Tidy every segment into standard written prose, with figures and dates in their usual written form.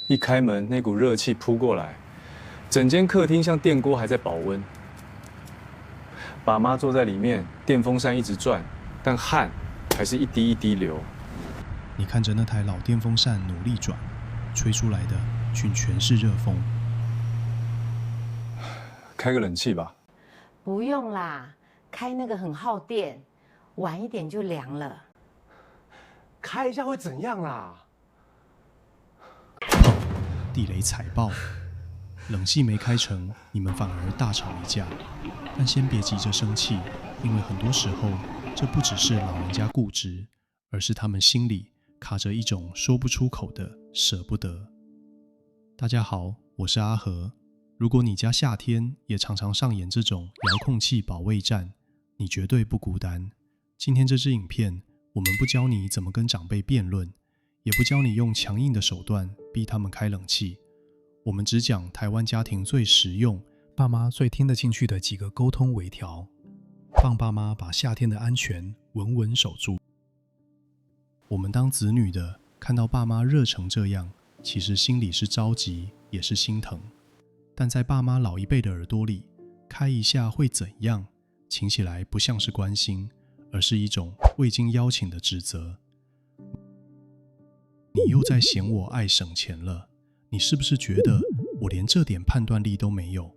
一开门，那股热气扑过来，整间客厅像电锅还在保温。爸妈坐在里面，电风扇一直转，但汗还是一滴一滴流。你看着那台老电风扇努力转，吹出来的却全是热风。开个冷气吧。不用啦，开那个很耗电，晚一点就凉了。开一下会怎样啦？地雷踩爆，冷气没开成，你们反而大吵一架。但先别急着生气，因为很多时候这不只是老人家固执，而是他们心里卡着一种说不出口的舍不得。大家好，我是阿和。如果你家夏天也常常上演这种遥控器保卫战，你绝对不孤单。今天这支影片，我们不教你怎么跟长辈辩论，也不教你用强硬的手段逼他们开冷气，我们只讲台湾家庭最实用、爸妈最听得进去的几个沟通微调，帮爸妈把夏天的安全稳稳守住。我们当子女的看到爸妈热成这样，其实心里是着急，也是心疼。但在爸妈老一辈的耳朵里，开一下会怎样，听起来不像是关心，而是一种未经邀请的指责。你又在嫌我爱省钱了，你是不是觉得我连这点判断力都没有？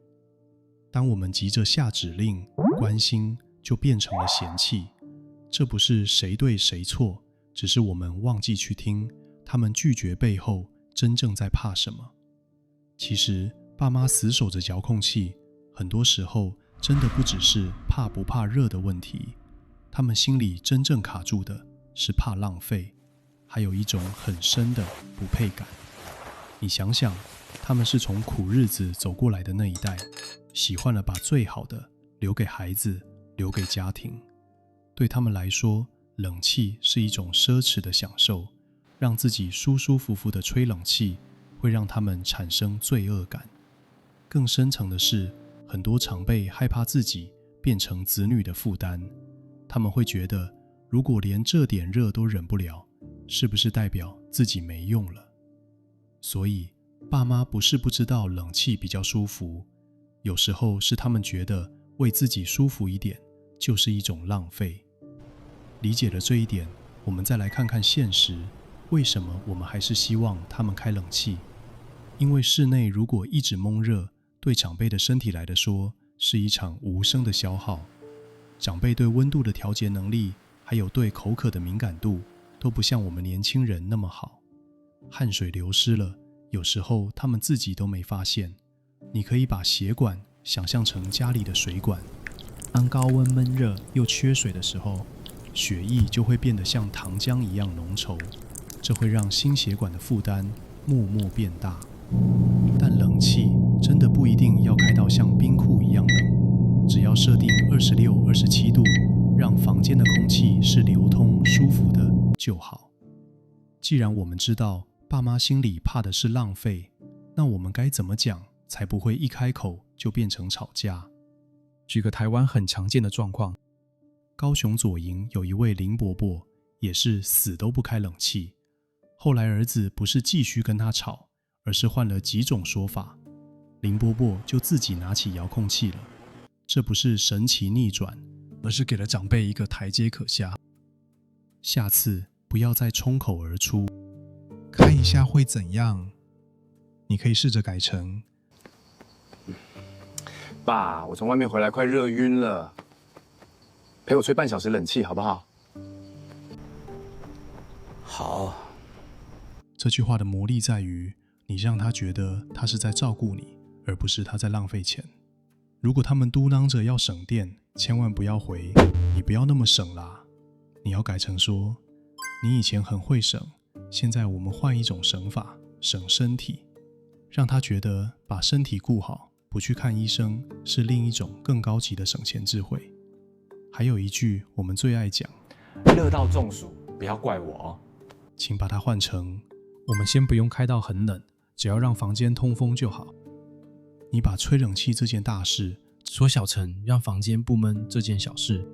当我们急着下指令，关心就变成了嫌弃。这不是谁对谁错，只是我们忘记去听他们拒绝背后真正在怕什么。其实爸妈死守着遥控器，很多时候真的不只是怕不怕热的问题，他们心里真正卡住的是怕浪费，还有一种很深的不配感。你想想，他们是从苦日子走过来的那一代，喜欢了把最好的留给孩子，留给家庭。对他们来说，冷气是一种奢侈的享受，让自己舒舒服服的吹冷气，会让他们产生罪恶感。更深层的是，很多长辈害怕自己变成子女的负担，他们会觉得，如果连这点热都忍不了，是不是代表自己没用了？所以，爸妈不是不知道冷气比较舒服，有时候是他们觉得为自己舒服一点，就是一种浪费。理解了这一点，我们再来看看现实，为什么我们还是希望他们开冷气？因为室内如果一直闷热，对长辈的身体来说是一场无声的消耗。长辈对温度的调节能力，还有对口渴的敏感度，都不像我们年轻人那么好。汗水流失了，有时候他们自己都没发现。你可以把血管想象成家里的水管，当高温闷热又缺水的时候，血液就会变得像糖浆一样浓稠，这会让心血管的负担默默变大。但冷气真的不一定要开到像冰库一样冷，只要设定26、27度，让房间的空气是流通舒服的就好。既然我们知道爸妈心里怕的是浪费，那我们该怎么讲才不会一开口就变成吵架？举个台湾很常见的状况，高雄左营有一位林伯伯，也是死都不开冷气。后来儿子不是继续跟他吵，而是换了几种说法，林伯伯就自己拿起遥控器了。这不是神奇逆转，而是给了长辈一个台阶可下。下次不要再冲口而出，开一下会怎样？你可以试着改成：爸，我从外面回来快热晕了，陪我吹半小时冷气好不好？好。这句话的魔力在于，你让他觉得他是在照顾你，而不是他在浪费钱。如果他们嘟囔着要省电，千万不要回你不要那么省啦，你要改成说，你以前很会省，现在我们换一种省法，省身体。让他觉得把身体顾好，不去看医生，是另一种更高级的省钱智慧。还有一句我们最爱讲，热到中暑，不要怪我哦。请把它换成，我们先不用开到很冷，只要让房间通风就好。你把吹冷气这件大事缩小成让房间不闷这件小事，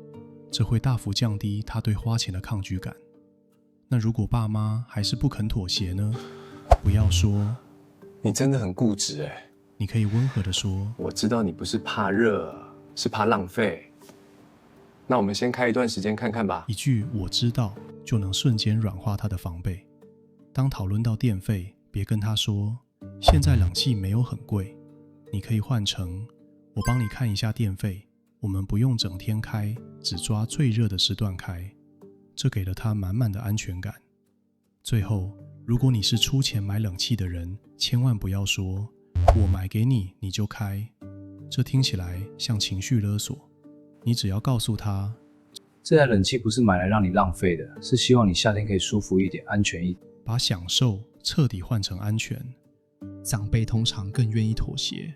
这会大幅降低他对花钱的抗拒感。那如果爸妈还是不肯妥协呢？不要说你真的很固执哎。你可以温和地说：我知道你不是怕热，是怕浪费。那我们先开一段时间看看吧。一句我知道就能瞬间软化他的防备。当讨论到电费，别跟他说现在冷气没有很贵，你可以换成我帮你看一下电费，我们不用整天开，只抓最热的时段开。这给了他满满的安全感。最后，如果你是出钱买冷气的人，千万不要说我买给你你就开，这听起来像情绪勒索。你只要告诉他，这台冷气不是买来让你浪费的，是希望你夏天可以舒服一点，安全一点。把享受彻底换成安全。长辈通常更愿意妥协。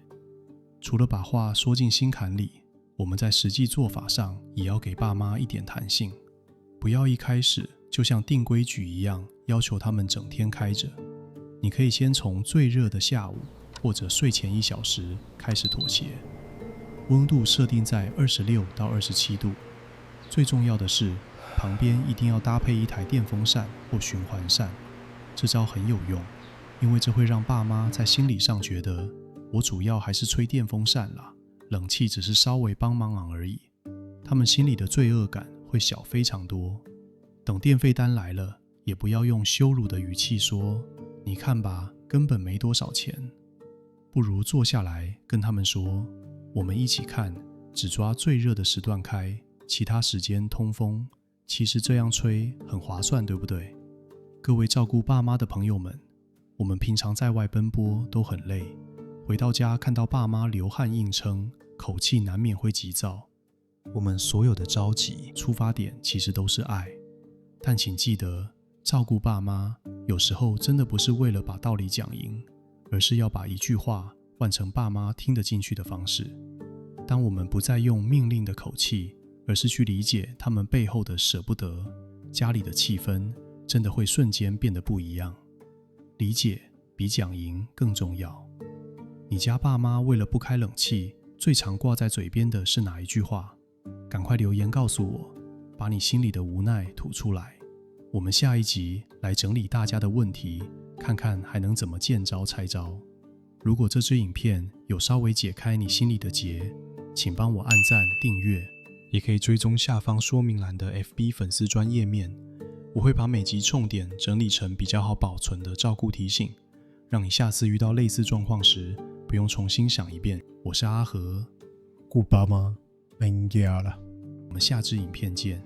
除了把话说进心坎里，我们在实际做法上也要给爸妈一点弹性，不要一开始就像定规矩一样要求他们整天开着。你可以先从最热的下午或者睡前1小时开始妥协，温度设定在26到27度。最重要的是，旁边一定要搭配一台电风扇或循环扇。这招很有用，因为这会让爸妈在心理上觉得我主要还是吹电风扇啦，冷气只是稍微帮忙而已。他们心里的罪恶感会小非常多。等电费单来了，也不要用羞辱的语气说你看吧，根本没多少钱。不如坐下来跟他们说，我们一起看，只抓最热的时段开，其他时间通风。其实这样吹很划算，对不对？各位照顾爸妈的朋友们，我们平常在外奔波都很累，回到家看到爸妈流汗硬撑，口气难免会急躁。我们所有的着急出发点其实都是爱，但请记得，照顾爸妈有时候真的不是为了把道理讲赢，而是要把一句话换成爸妈听得进去的方式。当我们不再用命令的口气，而是去理解他们背后的舍不得，家里的气氛真的会瞬间变得不一样。理解比讲赢更重要。你家爸妈为了不开冷气，最常挂在嘴边的是哪一句话？赶快留言告诉我，把你心里的无奈吐出来。我们下一集来整理大家的问题，看看还能怎么见招拆招。如果这支影片有稍微解开你心里的结，请帮我按赞订阅，也可以追踪下方说明栏的 FB 粉丝专页面。我会把每集重点整理成比较好保存的照顾提醒，让你下次遇到类似状况时不用重新想一遍。我是阿和，顾爸妈，免惊了。我们下支影片见。